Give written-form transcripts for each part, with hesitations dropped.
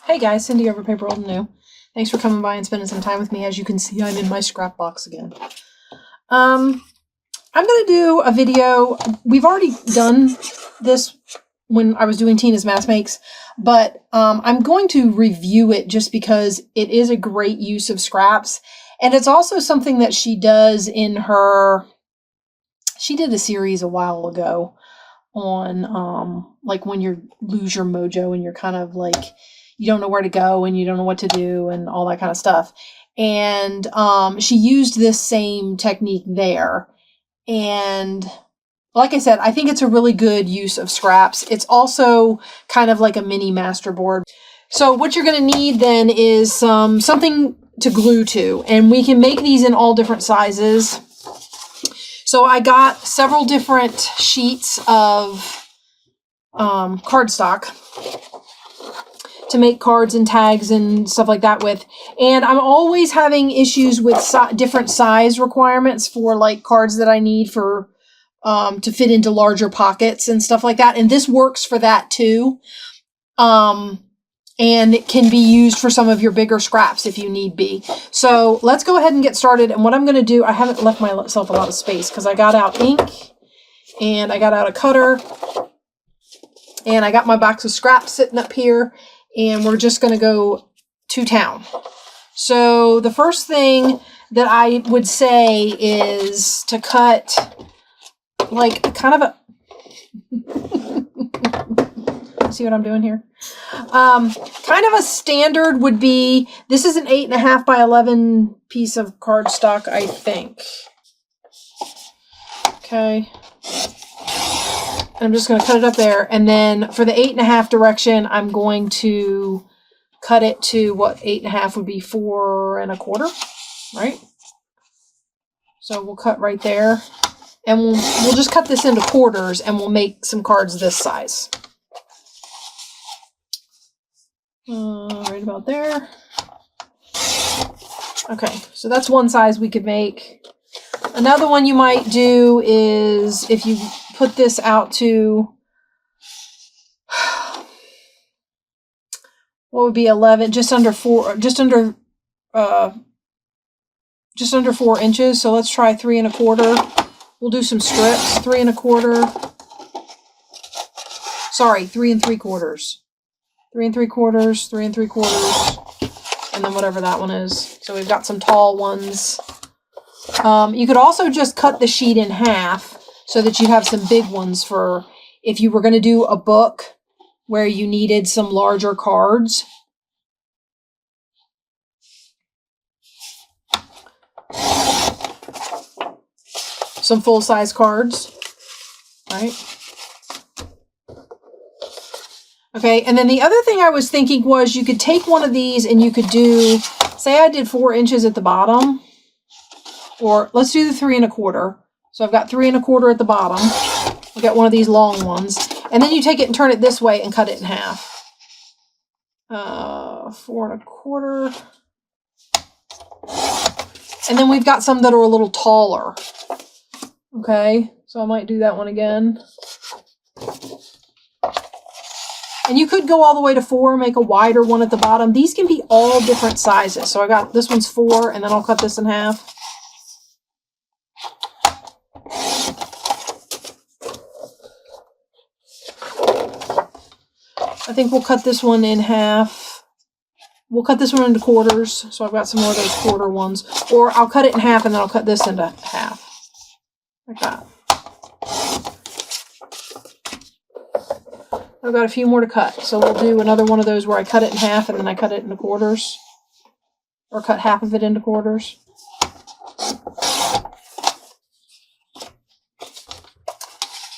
Hey guys, Cindy over paper.old.new. Thanks for coming by and spending some time with me. As you can see, I'm in my scrap box again. I'm going to do a video. We've already done this when I was doing Tina's Mass Makes, but I'm going to review it just because it is a great use of scraps. And it's also something that she does in her... She did a series a while ago on like when you lose your mojo and you're kind of like... you don't know where to go and you don't know what to do and all that kind of stuff. And she used this same technique there. And like I said, I think it's a really good use of scraps. It's also kind of like a mini masterboard. So what you're going to need then is something to glue to. And we can make these in all different sizes. So I got several different sheets of cardstock to make cards and tags and stuff like that with. And I'm always having issues with different size requirements for like cards that I need for to fit into larger pockets and stuff like that. And this works for that too. And it can be used for some of your bigger scraps if you need be. So let's go ahead and get started. And what I'm going to do, I haven't left myself a lot of space because I got out ink and I got out a cutter and I got my box of scraps sitting up here. And we're just going to go to town. So the first thing that I would say is to cut like kind of a... see what I'm doing here? Kind of a standard would be, this is an 8.5 by 11 piece of cardstock, I think. Okay. I'm just going to cut it up there. And then for the 8.5 direction, I'm going to cut it to what 8.5 would be 4 1/4, right? So we'll cut right there. And we'll just cut this into quarters and we'll make some cards this size. Right about there. Okay, so that's one size we could make. Another one you might do is if you put this out to, what would be 11, just under 4 inches. So let's try 3 1/4. We'll do some strips, 3 1/4. Sorry, 3 3/4. 3 3/4, 3 3/4, and then whatever that one is. So we've got some tall ones. You could also just cut the sheet in half so that you have some big ones for if you were going to do a book where you needed some larger cards. Some full-size cards, right? Okay, and then the other thing I was thinking was you could take one of these and you could do, say I did 4 inches at the bottom, or let's do the 3 1/4. So I've got 3 1/4 at the bottom. I've got one of these long ones. And then you take it and turn it this way and cut it in half. 4 1/4. And then we've got some that are a little taller. Okay, so I might do that one again. And you could go all the way to 4, make a wider one at the bottom. These can be all different sizes. So I got, this one's 4, and then I'll cut this in half. I think we'll cut this one in half. We'll cut this one into quarters. So I've got some more of those quarter ones. Or I'll cut it in half and then I'll cut this into half. Like that. I've got a few more to cut. So we'll do another one of those where I cut it in half and then I cut it into quarters. Or cut half of it into quarters.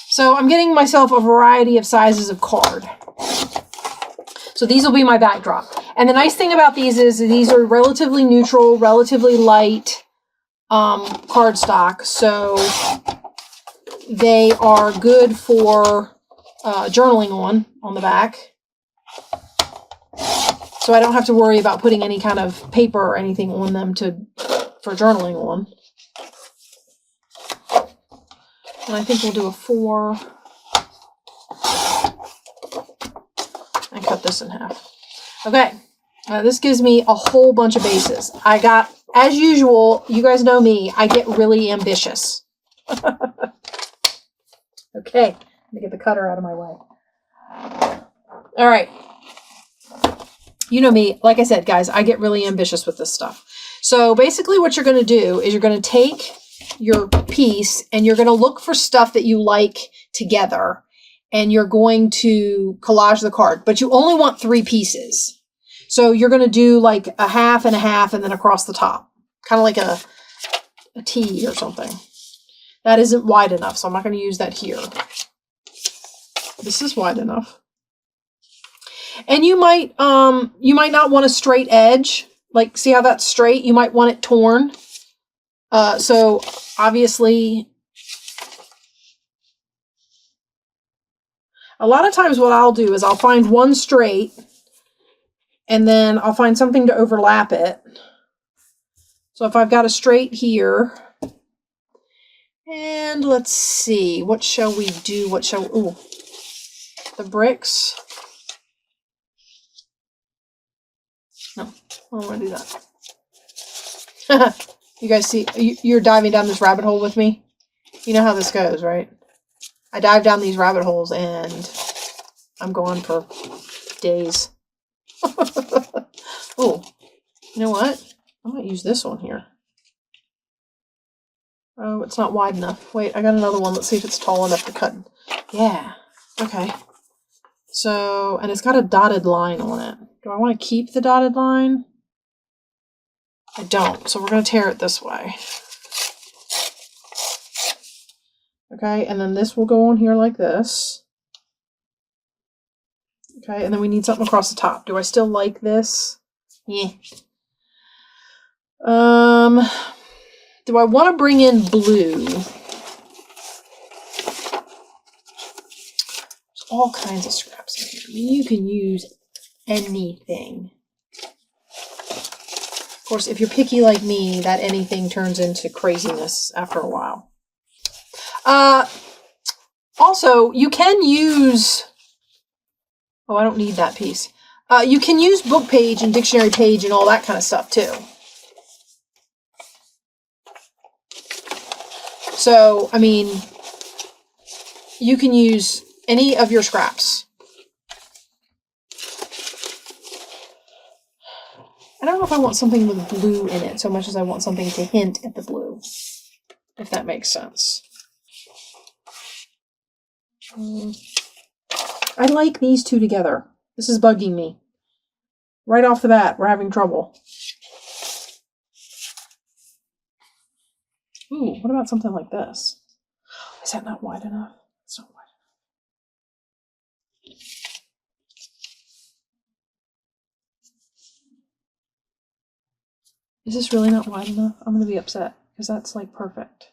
So I'm getting myself a variety of sizes of card. So these will be my backdrop. And the nice thing about these is these are relatively neutral, relatively light cardstock. So they are good for journaling on the back. So I don't have to worry about putting any kind of paper or anything on them for journaling on. And I think we'll do a 4. And cut this in half. Okay, this gives me a whole bunch of bases. I got, as usual, you guys know me, I get really ambitious. Okay, let me get the cutter out of my way. All right. You know me, like I said, guys, I get really ambitious with this stuff. So basically what you're going to do is you're going to take your piece and you're going to look for stuff that you like together, and you're going to collage the card, but you only want 3 pieces. So you're going to do like a half and a half and then across the top, kind of like a T or something. That isn't wide enough, so I'm not going to use that here. This is wide enough. And you might not want a straight edge. Like, see how that's straight? You might want it torn. So obviously, a lot of times what I'll do is I'll find one straight and then I'll find something to overlap it. So if I've got a straight here, and let's see, what shall we do? Ooh, the bricks. No, I don't want to do that. You guys see, you're diving down this rabbit hole with me? You know how this goes, right? I dive down these rabbit holes and I'm gone for days. Oh, you know what? I might use this one here. Oh, it's not wide enough. Wait, I got another one. Let's see if it's tall enough to cut. Yeah. Okay. So, and it's got a dotted line on it. Do I want to keep the dotted line? I don't. So we're going to tear it this way. Okay, and then this will go on here like this. Okay, and then we need something across the top. Do I still like this? Yeah. Do I want to bring in blue? There's all kinds of scraps in here. I mean, you can use anything. Of course, if you're picky like me, that anything turns into craziness after a while. Also, you can use... Oh, I don't need that piece. You can use book page and dictionary page and all that kind of stuff, too. So, I mean, you can use any of your scraps. I don't know if I want something with blue in it so much as I want something to hint at the blue, if that makes sense. I like these two together. This is bugging me. Right off the bat, we're having trouble. Ooh, what about something like this? Is that not wide enough? It's not wide enough. Is this really not wide enough? I'm going to be upset because that's like perfect.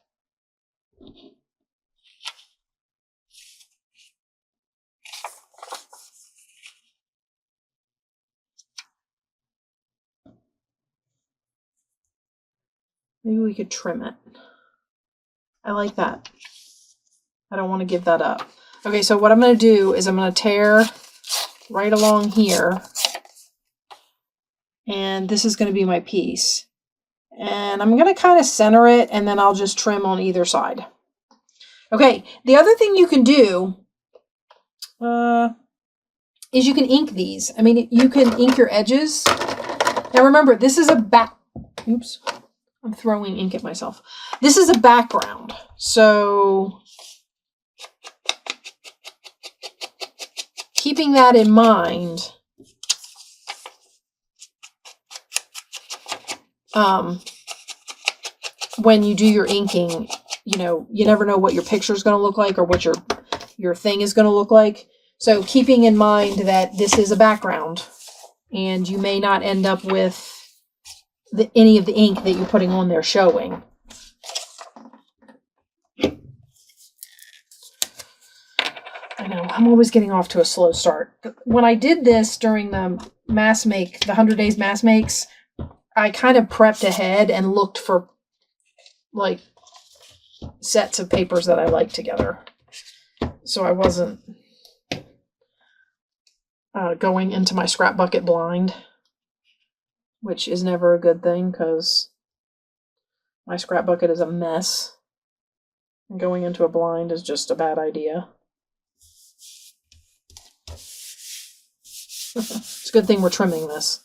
Maybe we could trim it. I like that. I don't want to give that up. Okay, so what I'm going to do is I'm going to tear right along here. And this is going to be my piece. And I'm going to kind of center it, and then I'll just trim on either side. Okay, the other thing you can do is you can ink these. I mean, you can ink your edges. Now remember, this is a back... Oops. I'm throwing ink at myself. This is a background. So keeping that in mind, when you do your inking, you know, you never know what your picture is going to look like or what your thing is going to look like. So keeping in mind that this is a background and you may not end up with any of the ink that you're putting on there showing. I know, I'm always getting off to a slow start. When I did this during the mass make, the 100 Days Mass Makes, I kind of prepped ahead and looked for like sets of papers that I like together. So I wasn't going into my scrap bucket blind, which is never a good thing because my scrap bucket is a mess. And going into a blind is just a bad idea. It's a good thing we're trimming this.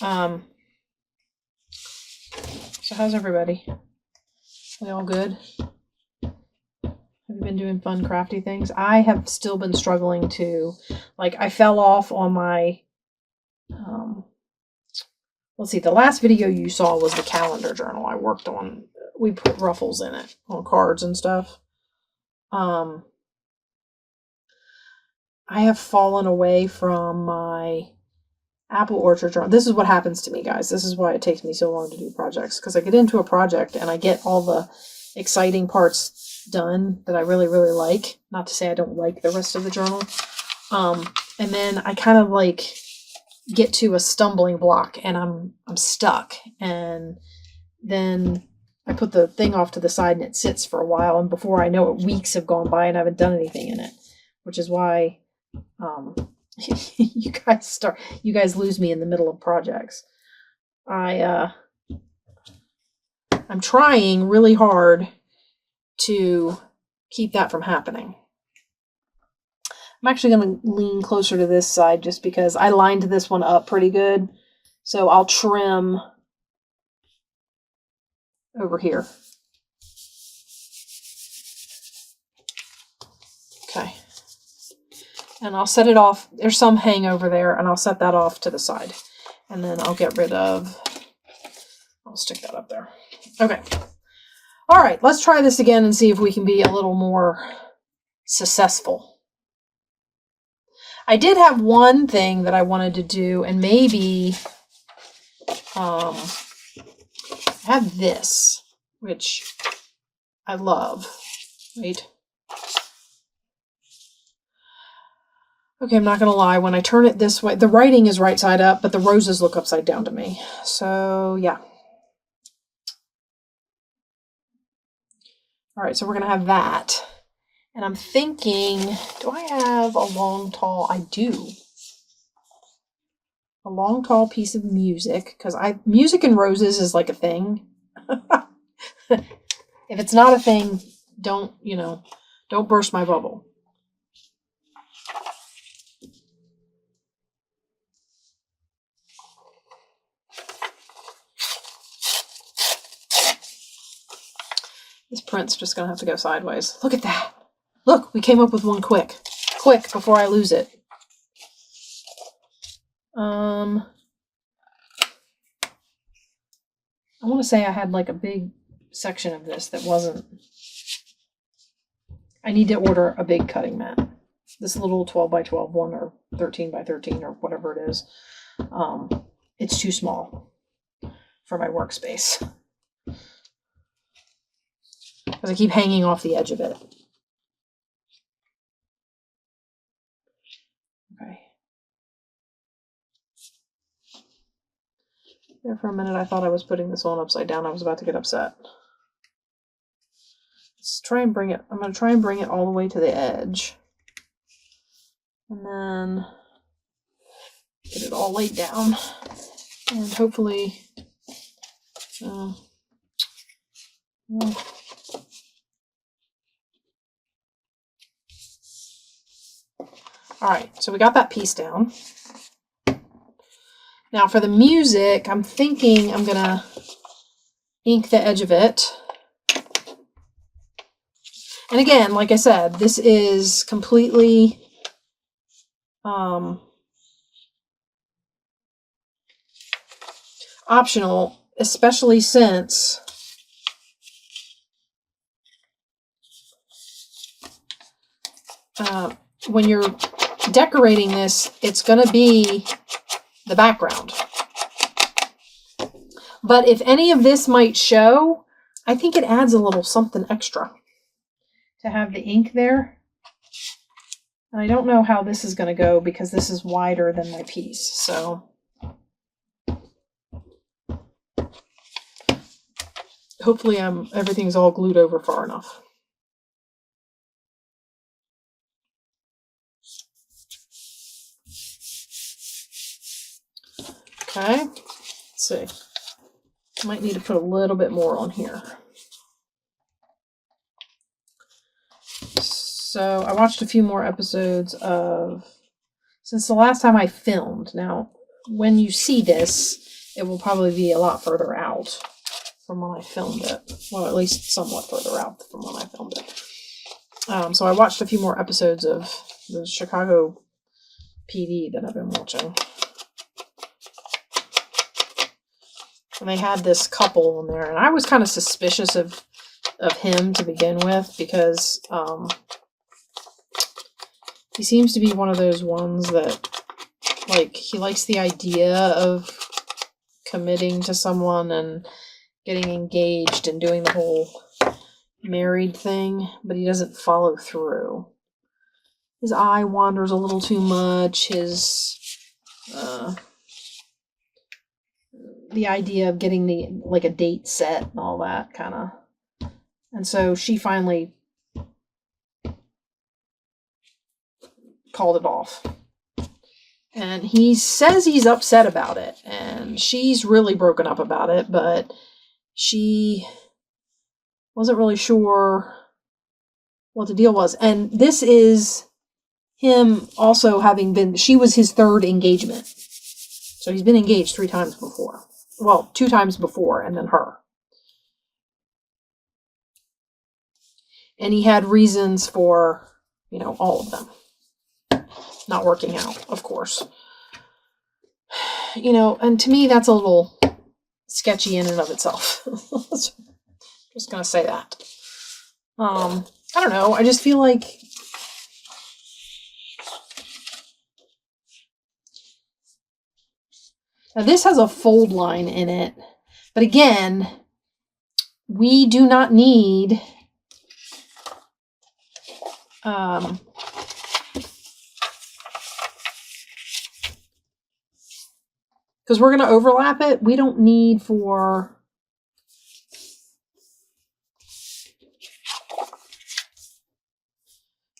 So how's everybody? We all good? Have you been doing fun crafty things? I have still been struggling to, like, I fell off on my, let's see, the last video you saw was the calendar journal I worked on. We put ruffles in it on cards and stuff. I have fallen away from my apple orchard journal. This is what happens to me, guys. This is why it takes me so long to do projects, because I get into a project and I get all the exciting parts done that I really, really like. Not to say I don't like the rest of the journal. And then I kind of like get to a stumbling block and I'm stuck. And then I put the thing off to the side and it sits for a while. And before I know it, weeks have gone by and I haven't done anything in it, which is why you guys lose me in the middle of projects. I'm trying really hard to keep that from happening. I'm actually going to lean closer to this side just because I lined this one up pretty good. So I'll trim over here. Okay. And I'll set it off. There's some hang over there, and I'll set that off to the side. And then I'll get rid of, I'll stick that up there. Okay. All right, let's try this again and see if we can be a little more successful. I did have one thing that I wanted to do, and maybe have this, which I love. Wait. Okay, I'm not going to lie. When I turn it this way, the writing is right side up, but the roses look upside down to me. So, yeah. All right, so we're going to have that. And I'm thinking, do I have a long, tall? I do. A long, tall piece of music, because music and roses is like a thing. If it's not a thing, don't burst my bubble. This print's just going to have to go sideways. Look at that. Look, we came up with one quick. Quick, before I lose it. I want to say I had like a big section of this that wasn't... I need to order a big cutting mat. This little 12 by 12 one or 13 by 13 or whatever it is. It's too small for my workspace. Because I keep hanging off the edge of it. Okay. There for a minute I thought I was putting this on upside down. I was about to get upset. Let's try and bring it. I'm going to try and bring it all the way to the edge. And then get it all laid down. And hopefully... Alright, so we got that piece down. Now for the music, I'm thinking I'm going to ink the edge of it. And again, like I said, this is completely optional, especially since when you're decorating this, it's going to be the background. But if any of this might show, I think it adds a little something extra to have the ink there. And I don't know how this is going to go because this is wider than my piece. So hopefully everything's all glued over far enough. Okay, let's see. Might need to put a little bit more on here. So I watched a few more episodes of, since the last time I filmed. Now, when you see this, it will probably be a lot further out from when I filmed it. Well, at least somewhat further out from when I filmed it. So I watched a few more episodes of the Chicago PD that I've been watching. And they had this couple in there, and I was kind of suspicious of him to begin with, because he seems to be one of those ones that, like, he likes the idea of committing to someone and getting engaged and doing the whole married thing, but he doesn't follow through. His eye wanders a little too much. His the idea of getting a date set and all that kind of. And so she finally called it off. And he says he's upset about it, and she's really broken up about it, but she wasn't really sure what the deal was. And this is him also having been, she was his third engagement. So he's been engaged 3 times before. Well, 2 times before, and then her. And he had reasons for, all of them not working out, of course. And to me, that's a little sketchy in and of itself. Just gonna say that. I don't know. I just feel like now this has a fold line in it, but again, we do not need because we're going to overlap it. We don't need for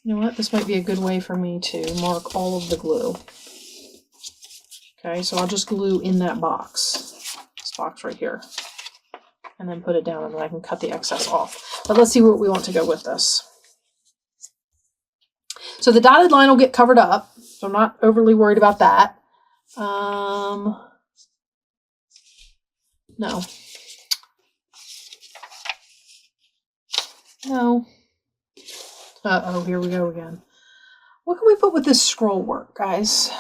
you know what? This might be a good way for me to mark all of the glue. Okay, so I'll just glue in that box. This box right here. And then put it down, and then I can cut the excess off. But let's see what we want to go with this. So the dotted line will get covered up, so I'm not overly worried about that. No. No. Uh-oh, here we go again. What can we put with this scroll work, guys?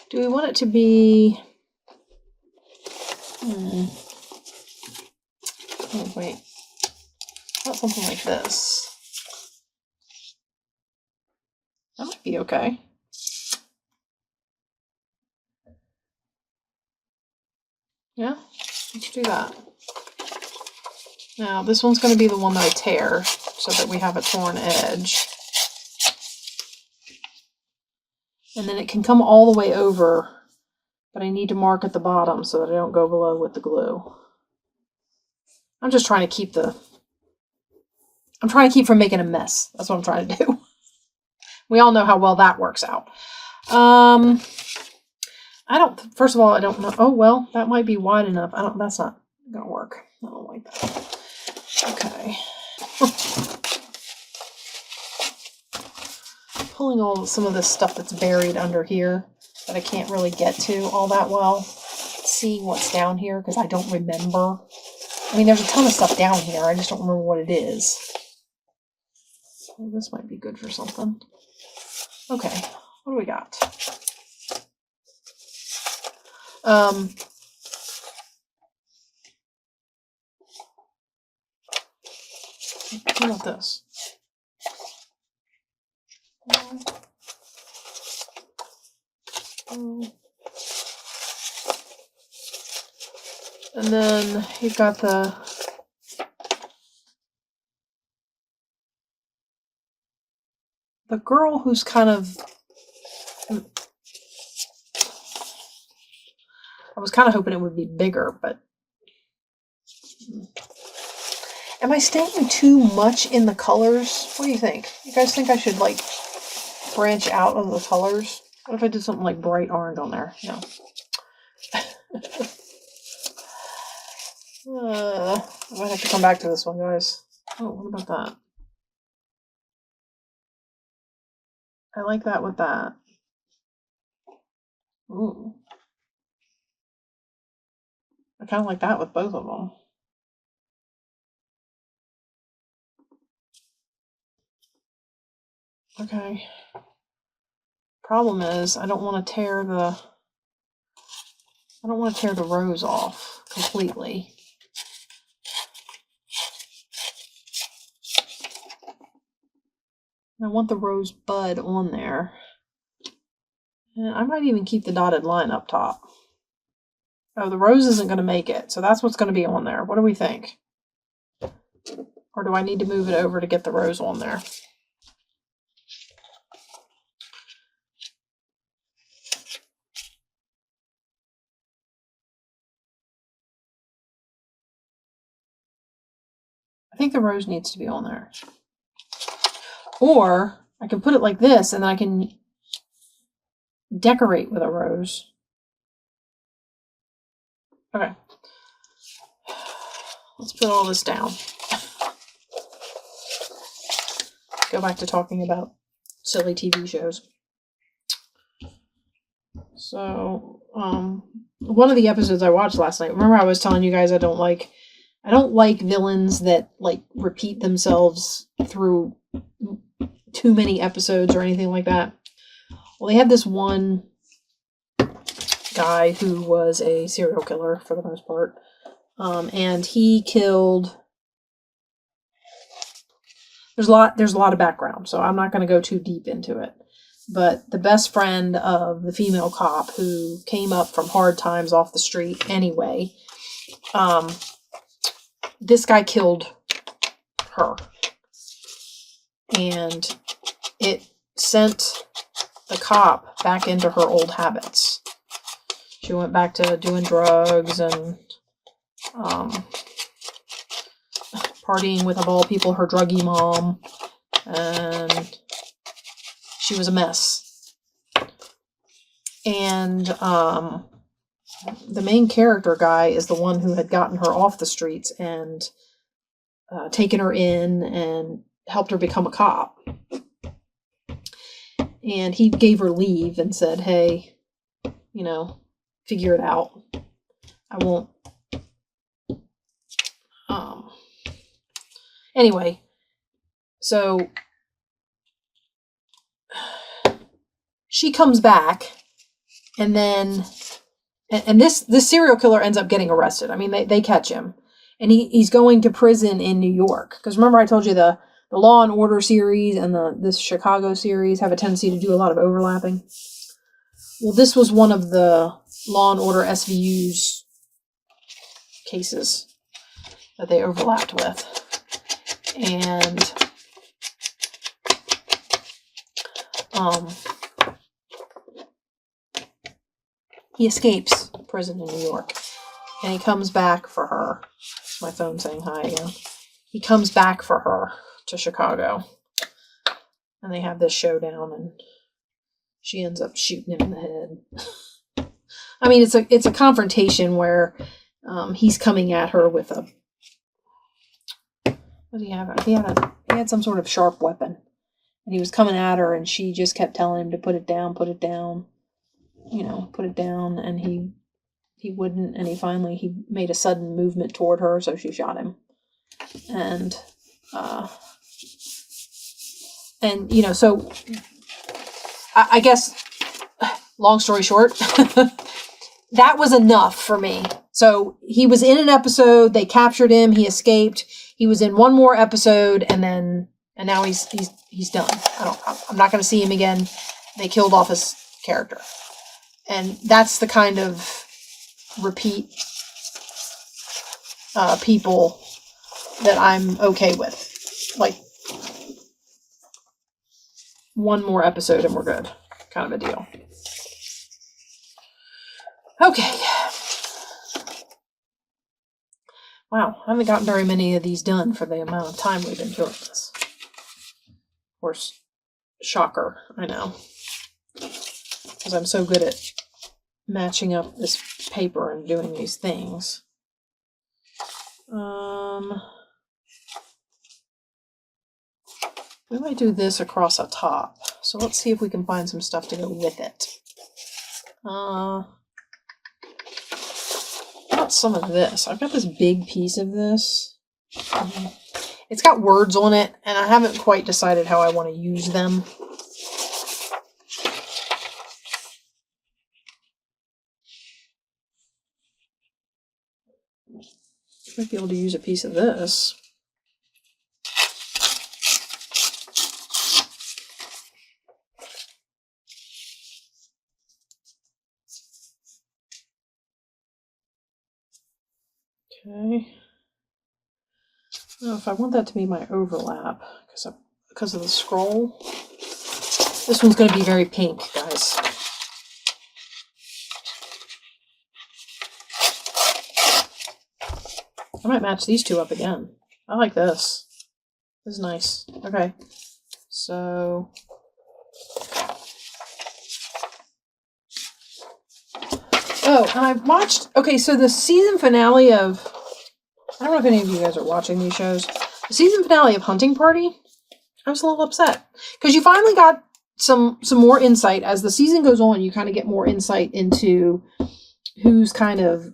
Do we want it to be... Oh, wait. Not something like this. That might be okay. Yeah, let's do that. Now, this one's going to be the one that I tear so that we have a torn edge. And then it can come all the way over, but I need to mark at the bottom so that I don't go below with the glue. I'm just trying to keep from making a mess. That's what I'm trying to do. We all know how well that works out. First of all, I don't know. Oh, well, that might be wide enough. That's not going to work. I don't like that. Okay. Pulling some of this stuff that's buried under here that I can't really get to all that well. Seeing what's down here because I don't remember. I mean, there's a ton of stuff down here. I just don't remember what it is. Well, this might be good for something. Okay, what do we got? How about this? And then you've got the girl who's kind of, I was kind of hoping it would be bigger, but am I staying too much in the colors? What do you think? You guys think I should like branch out of the colors? What if I did something like bright orange on there? No. I might have to come back to this one, guys. Oh, what about that? I like that with that. Ooh. I kind of like that with both of them. Okay. Problem is, I don't want to tear the rose off completely. I want the rose bud on there. And I might even keep the dotted line up top. Oh, the rose isn't going to make it, so that's what's going to be on there. What do we think? Or do I need to move it over to get the rose on there? I think the rose needs to be on there. Or I can put it like this and then I can decorate with a rose. Okay. Let's put all this down. Go back to talking about silly TV shows. So, one of the episodes I watched last night, remember I was telling you guys I don't like villains that like repeat themselves through too many episodes or anything like that. Well, they had this one guy who was a serial killer for the most part. And he killed... There's a lot of background, so I'm not going to go too deep into it. But the best friend of the female cop who came up from hard times off the street anyway, this guy killed her. And it sent the cop back into her old habits. She went back to doing drugs and partying with, of all people, her druggy mom. And she was a mess. And the main character guy is the one who had gotten her off the streets and taken her in and helped her become a cop. And he gave her leave and said, hey, you know, figure it out. I won't. Anyway, so she comes back, and then, and this serial killer ends up getting arrested. I mean, they catch him, and he's going to prison in New York. Because remember I told you the Law and Order series and this Chicago series have a tendency to do a lot of overlapping. Well, this was one of the Law and Order SVU's cases that they overlapped with. And he escapes prison in New York, and he comes back for her. My phone's saying hi again. He comes back for her to Chicago, and they have this showdown, and she ends up shooting him in the head. I mean, it's a confrontation where he's coming at her with a... What did he have? He had some sort of sharp weapon, and he was coming at her, and she just kept telling him to put it down, you know, put it down, and he wouldn't, and he made a sudden movement toward her, so she shot him. And you know, so I guess, long story short, that was enough for me. So he was in an episode, they captured him, he escaped. He was in one more episode, and now he's done. I'm not going to see him again. They killed off his character, and that's the kind of repeat people that I'm okay with. Like, one more episode and we're good, kind of a deal. Okay. Wow, I haven't gotten very many of these done for the amount of time we've been doing this. Of course, shocker, I know. Because I'm so good at matching up this paper and doing these things. We might do this across a top. So let's see if we can find some stuff to go with it. Not some of this. I've got this big piece of this. It's got words on it, and I haven't quite decided how I want to use them. Might be able to use a piece of this. Okay. Oh, if I want that to be my overlap, because of the scroll. This one's going to be very pink, guys. I might match these two up again. I like this. This is nice. Okay. So... Oh, and I've watched... Okay, so the season finale of... I don't know if any of you guys are watching these shows. The season finale of Hunting Party, I was a little upset. Because you finally got some more insight. As the season goes on, you kind of get more insight into who's kind of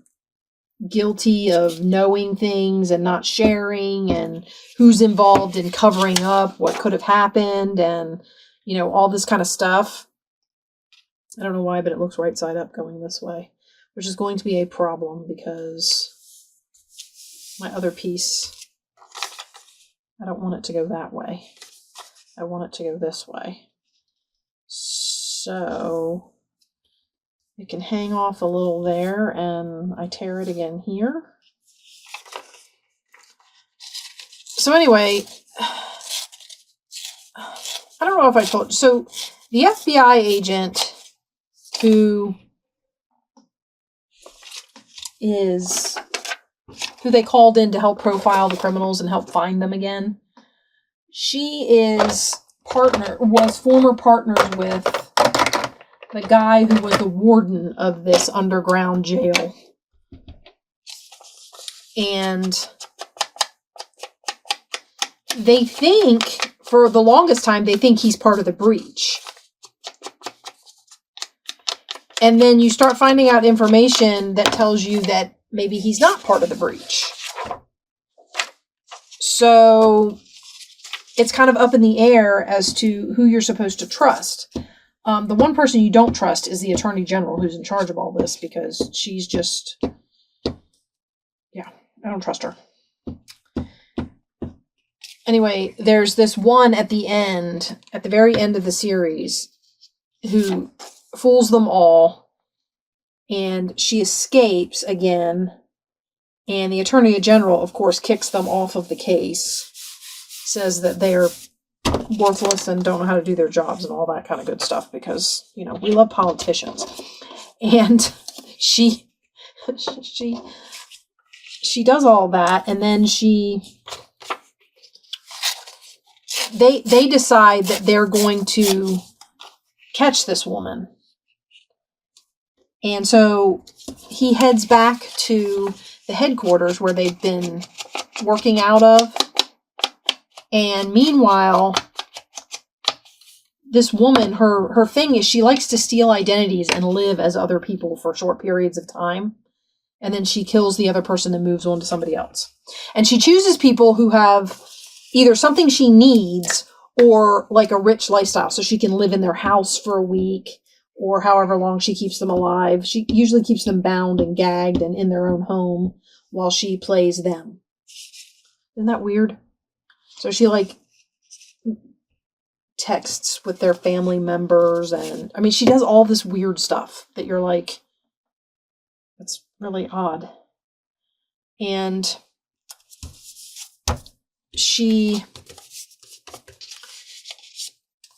guilty of knowing things and not sharing, and who's involved in covering up what could have happened, and, you know, all this kind of stuff. I don't know why, but it looks right side up going this way, which is going to be a problem because my other piece, I don't want it to go that way. I want it to go this way. So it can hang off a little there, and I tear it again here. So anyway, I don't know if I told you. So the FBI agent who they called in to help profile the criminals and help find them again, she was former partners with the guy who was the warden of this underground jail. And they think, for the longest time, they think he's part of the breach. And then you start finding out information that tells you that maybe he's not part of the breach. So it's kind of up in the air as to who you're supposed to trust. The one person you don't trust is the Attorney General, who's in charge of all this, because she's just, yeah, I don't trust her. Anyway, there's this one at the very end of the series, who fools them all, and she escapes again, and the Attorney General, of course, kicks them off of the case, says that they're worthless and don't know how to do their jobs and all that kind of good stuff, because, you know, we love politicians. And she does all that, and then they decide that they're going to catch this woman. And so he heads back to the headquarters where they've been working out of. And meanwhile, this woman, her thing is she likes to steal identities and live as other people for short periods of time. And then she kills the other person and moves on to somebody else. And she chooses people who have either something she needs or like a rich lifestyle, so she can live in their house for a week or however long she keeps them alive. She usually keeps them bound and gagged and in their own home while she plays them. Isn't that weird? So she like texts with their family members, and I mean, she does all this weird stuff that you're like, that's really odd. And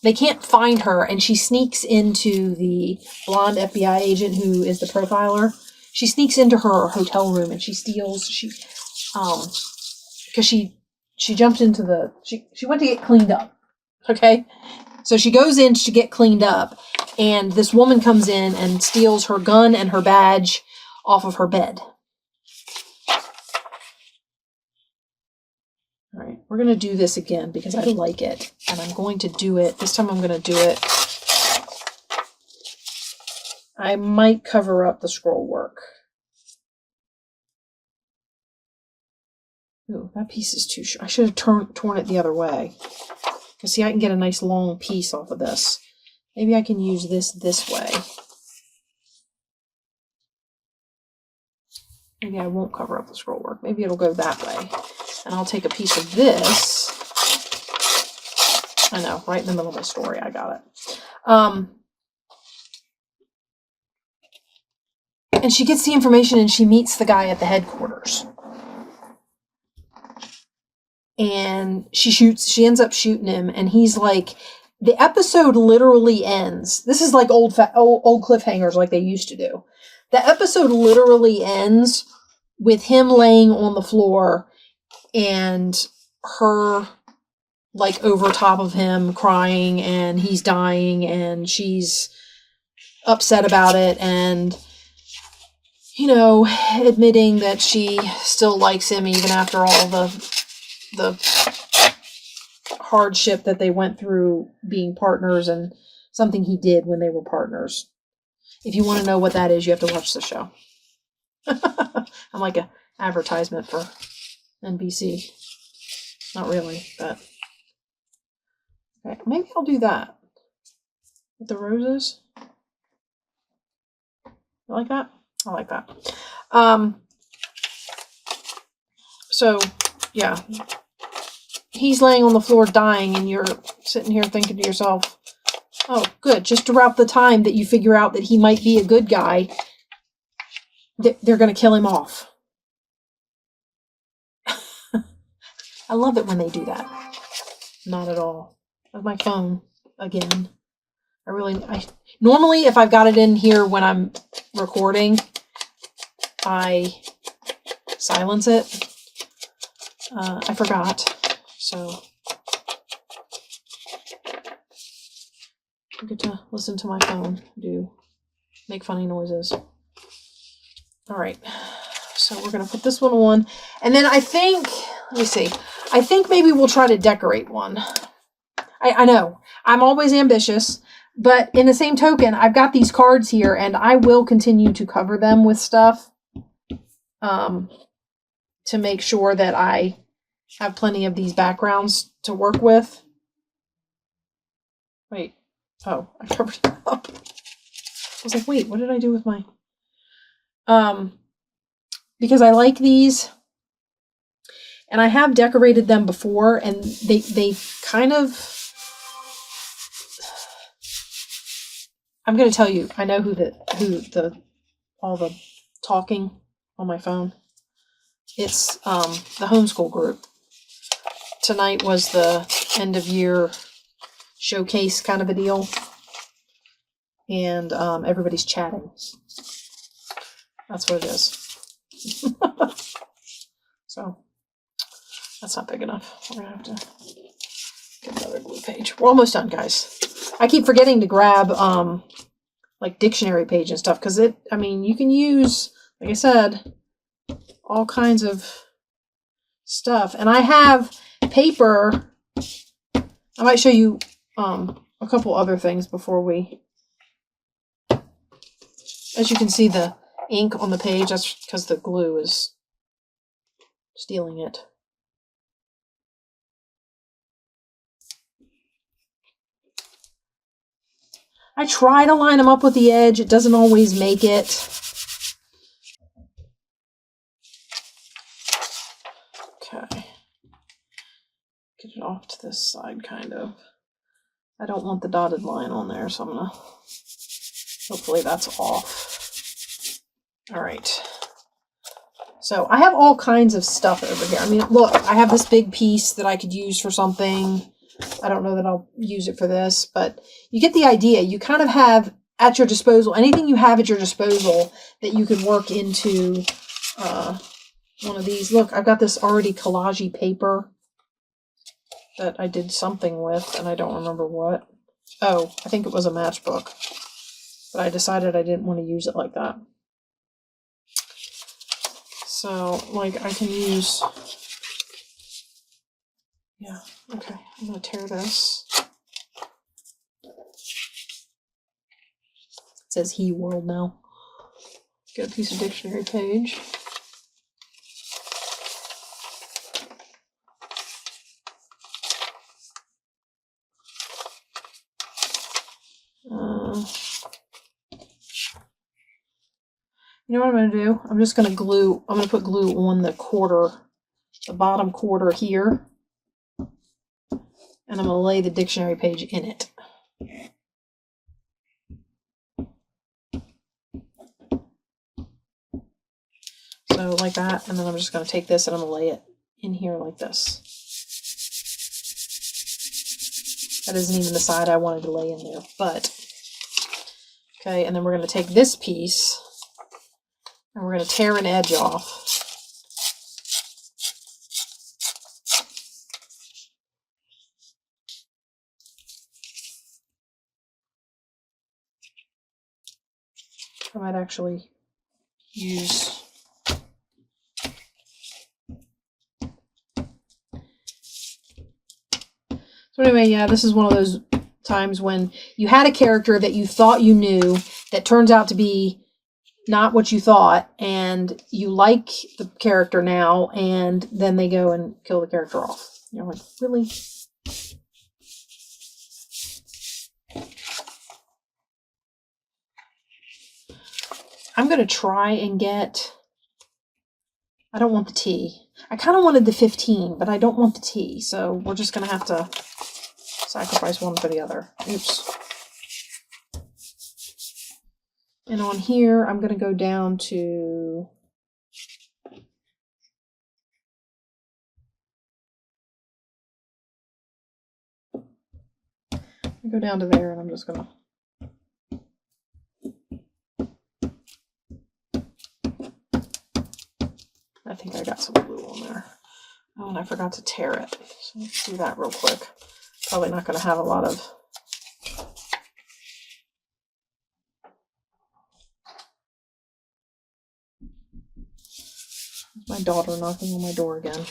they can't find her, and she sneaks into the blonde FBI agent who is the profiler. She sneaks into her hotel room and she steals, because she jumped into she went to get cleaned up. Okay. So she goes in to get cleaned up, and this woman comes in and steals her gun and her badge, off of her bed. All right, we're going to do this again because I like it. And I'm going to do it. This time I'm going to do it. I might cover up the scroll work. Ooh, that piece is too short. I should have torn it the other way. Because see, I can get a nice long piece off of this. Maybe I can use this way. Maybe I won't cover up the scroll work. Maybe it'll go that way. And I'll take a piece of this. I know, right in the middle of my story. I got it. And she gets the information and she meets the guy at the headquarters. And she ends up shooting him, and he's like, the episode literally ends. This is like old cliffhangers like they used to do. The episode literally ends with him laying on the floor and her like over top of him crying, and he's dying, and she's upset about it, and you know, admitting that she still likes him even after all the hardship that they went through being partners and something he did when they were partners. If you want to know what that is, you have to watch the show. I'm like an advertisement for NBC. Not really, but okay, maybe I'll do that with the roses. You like that? I like that. So yeah, he's laying on the floor dying, and you're sitting here thinking to yourself, oh, good. Just around the time that you figure out that he might be a good guy, they're going to kill him off. I love it when they do that. Not at all. With my phone again. I normally, if I've got it in here when I'm recording, I silence it. I forgot, so I get to listen to my phone make funny noises. All right, so we're going to put this one on, and then I think, let me see, I think maybe we'll try to decorate one. I know, I'm always ambitious, but in the same token, I've got these cards here, and I will continue to cover them with stuff to make sure that I have plenty of these backgrounds to work with. Wait. Oh, I covered it up. I was like, wait, what did I do with my... because I like these, and I have decorated them before, and they kind of... I'm going to tell you, I know all the talking on my phone. It's the homeschool group. Tonight was the end of year showcase kind of a deal, and everybody's chatting. That's what it is. So that's not big enough. We're gonna have to get another glue page. We're almost done, guys. I keep forgetting to grab like dictionary page and stuff, because you can use, like I said, all kinds of stuff. And I have paper. I might show you a couple other things before we... As you can see, the ink on the page, that's because the glue is stealing it. I try to line them up with the edge. It doesn't always make it. Okay. Get it off to this side, kind of. I don't want the dotted line on there, so I'm gonna... Hopefully that's off. All right. So I have all kinds of stuff over here. I mean, look, I have this big piece that I could use for something. I don't know that I'll use it for this, but you get the idea. You kind of have at your disposal, anything you have at your disposal that you could work into one of these. Look, I've got this already collage paper that I did something with, and I don't remember what. Oh, I think it was a matchbook, but I decided I didn't want to use it like that. So, like, I can use... Yeah, okay. I'm going to tear this. It says he world now. Get a piece of dictionary page. You know what I'm going to do? I'm just going to glue, I'm going to put glue on the quarter, the bottom quarter here. And I'm going to lay the dictionary page in it. So like that, and then I'm just going to take this and I'm going to lay it in here like this. That isn't even the side I wanted to lay in there, but okay, and then we're going to take this piece and we're going to tear an edge off. I might actually use so anyway, yeah, this is one of those times when you had a character that you thought you knew that turns out to be not what you thought, and you like the character now, and then they go and kill the character off. You're like, really? I'm going to try and get... I don't want the T. I kind of wanted the 15, but I don't want the T, so we're just going to have to sacrifice one for the other. Oops. And on here, I'm going to go down to... go down to there, and I'm just going to... I think I got some glue on there. Oh, and I forgot to tear it. So let's do that real quick. Probably not going to have a lot of... My daughter knocking on my door again.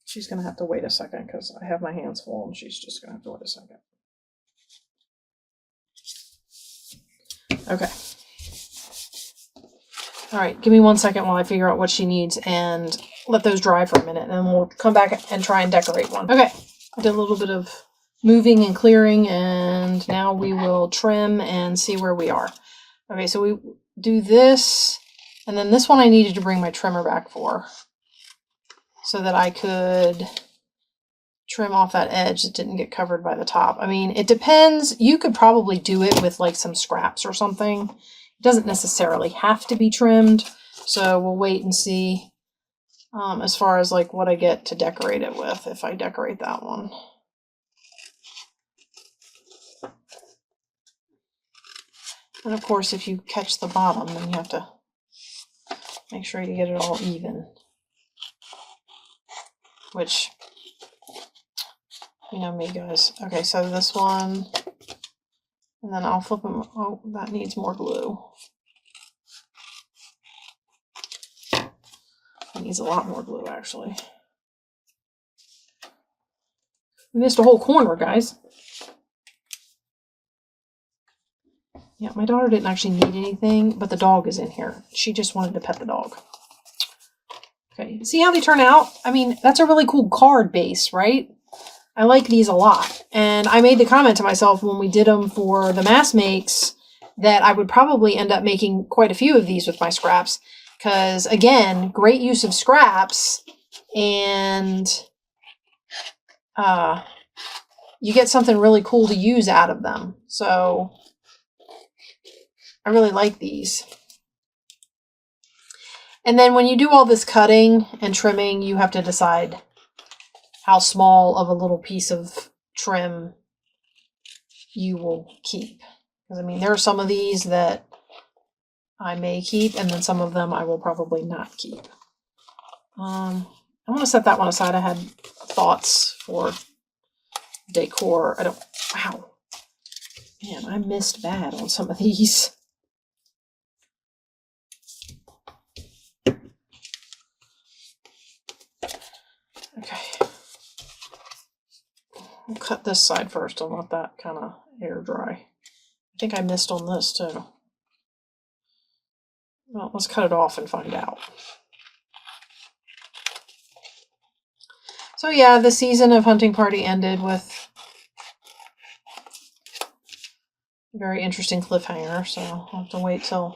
She's going to have to wait a second because I have my hands full and she's just going to have to wait a second. Okay. All right, give me 1 second while I figure out what she needs and let those dry for a minute, and then we'll come back and try and decorate one. Okay, I did a little bit of moving and clearing, and now we will trim and see where we are. Okay, so we do this, and then this one I needed to bring my trimmer back for, so that I could trim off that edge that didn't get covered by the top. I mean, it depends. You could probably do it with like some scraps or something. It doesn't necessarily have to be trimmed, so we'll wait and see as far as like what I get to decorate it with if I decorate that one. And of course, if you catch the bottom, then you have to make sure you get it all even. Which, you know me, guys. Okay, so this one, and then I'll flip them. Oh, that needs more glue. It needs a lot more glue, actually. We missed a whole corner, guys. Yeah, my daughter didn't actually need anything, but the dog is in here. She just wanted to pet the dog. Okay, see how they turn out? I mean, that's a really cool card base, right? I like these a lot. And I made the comment to myself when we did them for the mass makes that I would probably end up making quite a few of these with my scraps. Because, again, great use of scraps, and you get something really cool to use out of them. So I really like these. And then when you do all this cutting and trimming, you have to decide how small of a little piece of trim you will keep. Because, I mean, there are some of these that I may keep, and then some of them I will probably not keep. I'm going to set that one aside. I had thoughts for decor. Wow. Man, I missed bad on some of these. We'll cut this side first and let that kind of air dry. I think I missed on this too. Well, let's cut it off and find out. So yeah, the season of Hunting Party ended with a very interesting cliffhanger, so I'll have to wait till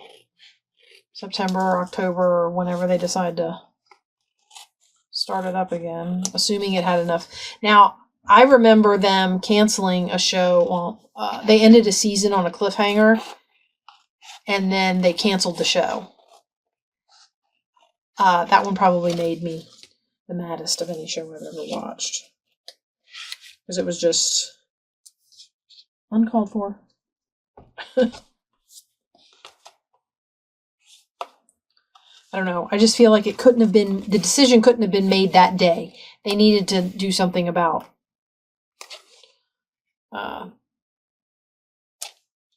September or October or whenever they decide to start it up again, assuming it had enough. Now, I remember them canceling a show. Well, they ended a season on a cliffhanger, and then they canceled the show. That one probably made me the maddest of any show I've ever watched. Because it was just uncalled for. I don't know. I just feel like it couldn't have been, the decision couldn't have been made that day. They needed to do something about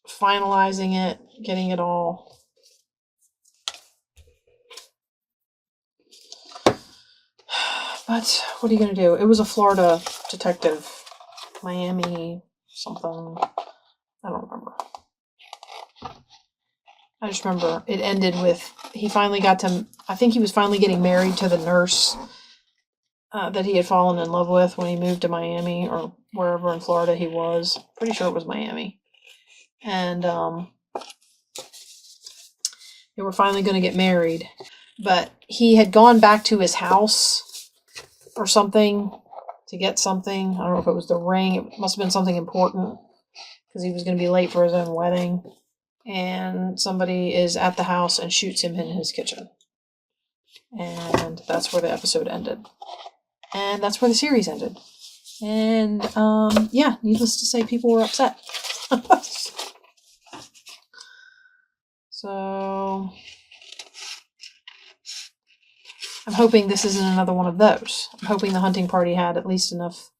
finalizing it, getting it all. But what are you going to do? It was a Florida detective. Miami something. I don't remember. I just remember it ended with, he finally got to, I think he was finally getting married to the nurse that he had fallen in love with when he moved to Miami or wherever in Florida he was. Pretty sure it was Miami. And they were finally going to get married. But he had gone back to his house or something to get something. I don't know if it was the ring. It must have been something important because he was going to be late for his own wedding. And somebody is at the house and shoots him in his kitchen. And that's where the episode ended. And that's where the series ended. And, yeah, needless to say, people were upset. So, I'm hoping this isn't another one of those. I'm hoping the Hunting Party had at least enough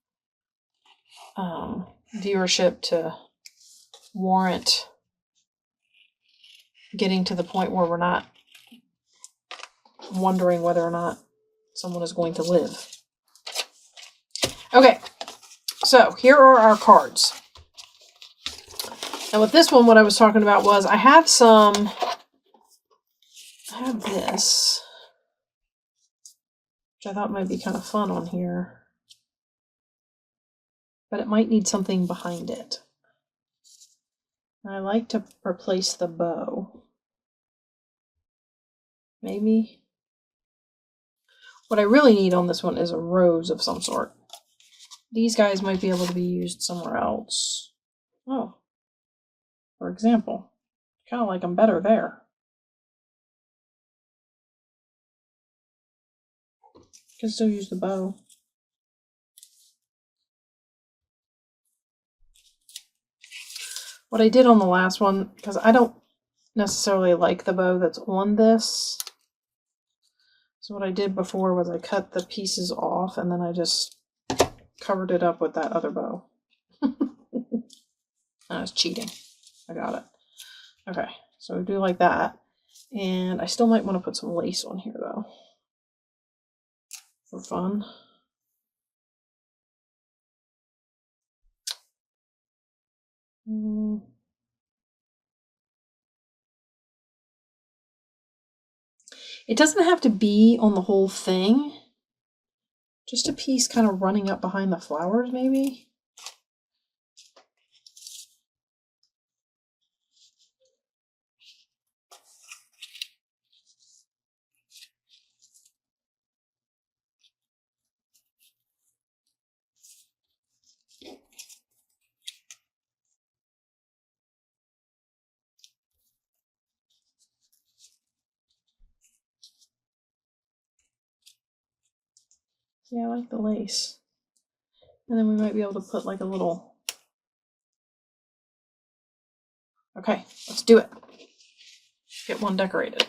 viewership to warrant getting to the point where we're not wondering whether or not someone is going to live. Okay, so here are our cards. And with this one, what I was talking about was I have this, which I thought might be kind of fun on here, but it might need something behind it. And I like to replace the bow. Maybe. What I really need on this one is a rose of some sort. These guys might be able to be used somewhere else. Oh. For example. Kind of like them better there. Can still use the bow. What I did on the last one, because I don't necessarily like the bow that's on this. So what I did before was I cut the pieces off and then I just covered it up with that other bow. I was cheating. I got it. Okay, so we do like that. And I still might want to put some lace on here though. For fun. It doesn't have to be on the whole thing. Just a piece kind of running up behind the flowers, maybe. Yeah, I like the lace. And then we might be able to put like a little... Okay, let's do it. Get one decorated.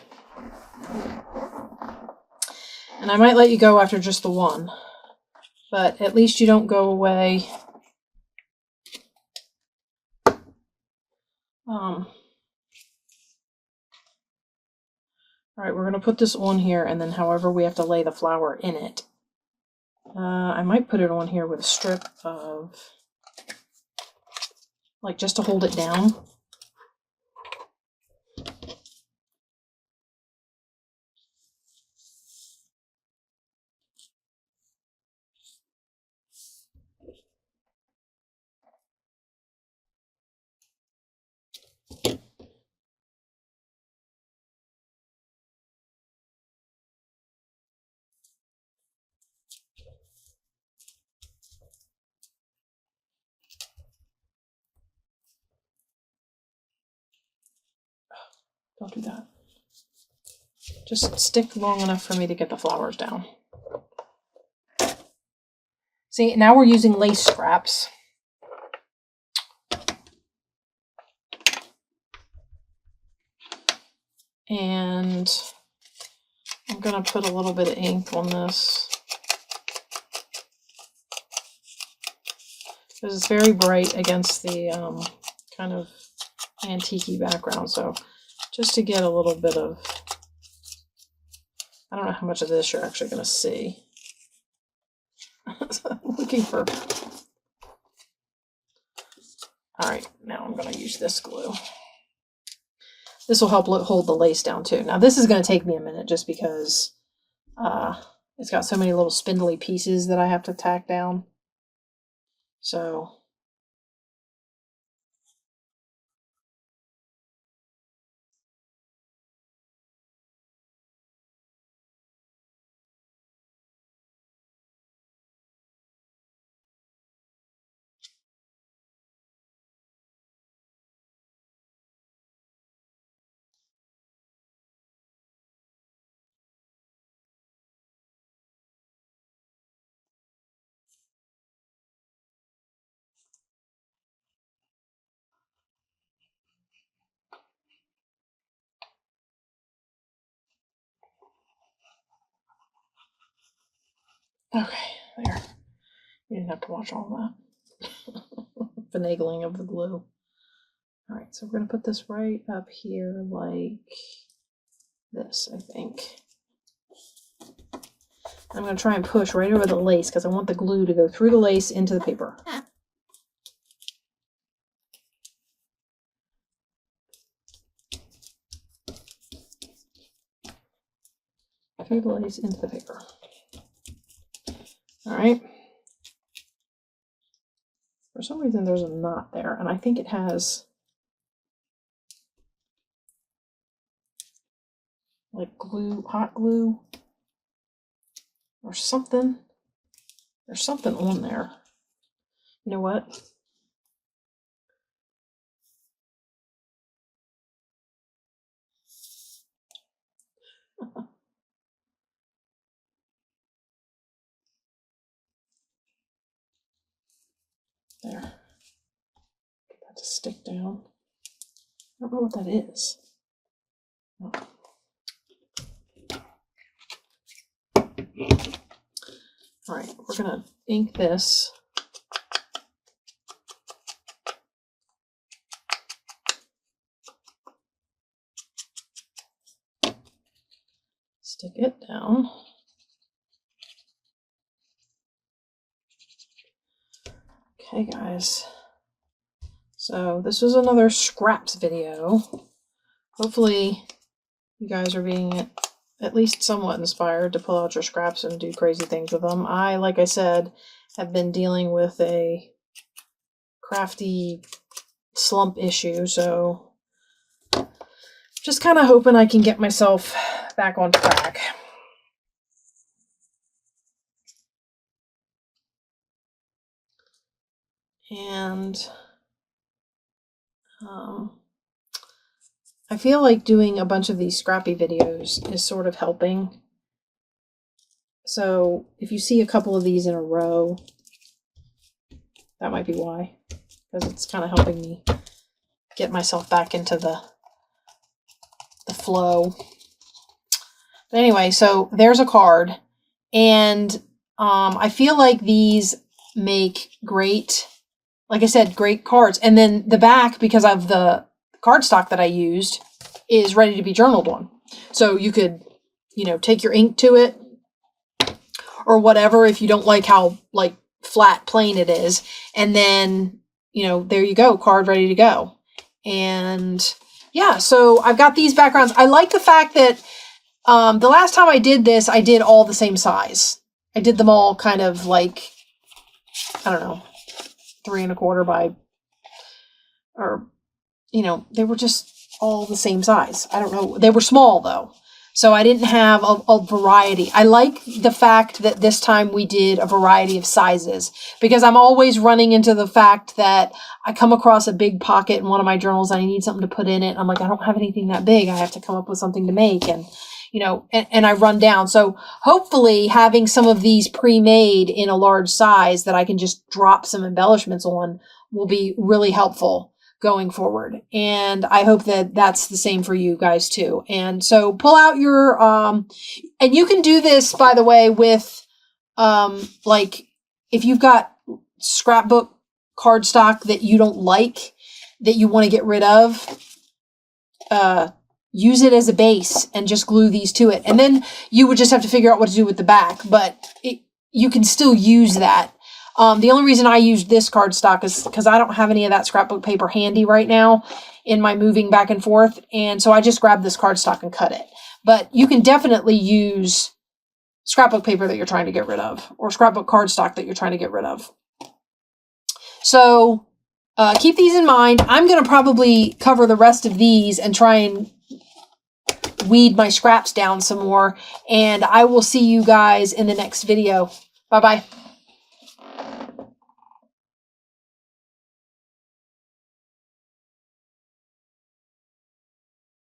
And I might let you go after just the one. But at least you don't go away. Alright, we're going to put this on here and then however we have to lay the flower in it. I might put it on here with a strip of like just to hold it down. Don't do that. Just stick long enough for me to get the flowers down. See, now we're using lace scraps. And I'm going to put a little bit of ink on this, because it's very bright against the kind of antique-y background. So just to get a little bit of, I don't know how much of this you're actually going to see. Looking for, all right, now I'm going to use this glue. This will help hold the lace down too. Now this is going to take me a minute just because it's got so many little spindly pieces that I have to tack down. So okay, there. You didn't have to watch all that. Finagling of the glue. All right, so we're going to put this right up here like this, I think. I'm going to try and push right over the lace because I want the glue to go through the lace into the paper. Through the lace into the paper. All right. For some reason there's a knot there, and I think it has like glue, hot glue, or something. There's something on there. You know what? There. Get that to stick down. I don't know what that is. Oh. All right, we're going to ink this. Stick it down. Okay, guys. So this was another scraps video. Hopefully you guys are being at least somewhat inspired to pull out your scraps and do crazy things with them. I, like I said, have been dealing with a crafty slump issue, so just kind of hoping I can get myself back on track. And I feel like doing a bunch of these scrappy videos is sort of helping. So if you see a couple of these in a row, that might be why, because it's kind of helping me get myself back into the flow. But anyway, so there's a card, and I feel like these make great, like I said, great cards. And then the back, because of the cardstock that I used, is ready to be journaled on. So you could, you know, take your ink to it or whatever if you don't like how like flat plain it is, and then you know, there you go, card ready to go. And yeah, so I've got these backgrounds. I like the fact that the last time I did this, I did all the same size. I did them all kind of like, I don't know, 3 1/4 by, or, you know, they were just all the same size. I don't know. They were small though. So I didn't have a variety. I like the fact that this time we did a variety of sizes, because I'm always running into the fact that I come across a big pocket in one of my journals and I need something to put in it. I'm like, I don't have anything that big. I have to come up with something to make. And, you know, and I run down. So hopefully having some of these pre-made in a large size that I can just drop some embellishments on will be really helpful going forward. And I hope that that's the same for you guys too. And so pull out your, and you can do this, by the way, with, like if you've got scrapbook cardstock that you don't like, that you want to get rid of, use it as a base and just glue these to it. And then you would just have to figure out what to do with the back, but you can still use that. The only reason I used this cardstock is because I don't have any of that scrapbook paper handy right now in my moving back and forth. And so I just grabbed this cardstock and cut it. But you can definitely use scrapbook paper that you're trying to get rid of, or scrapbook cardstock that you're trying to get rid of. So keep these in mind. I'm going to probably cover the rest of these and try and weed my scraps down some more. And I will see you guys in the next video. Bye-bye.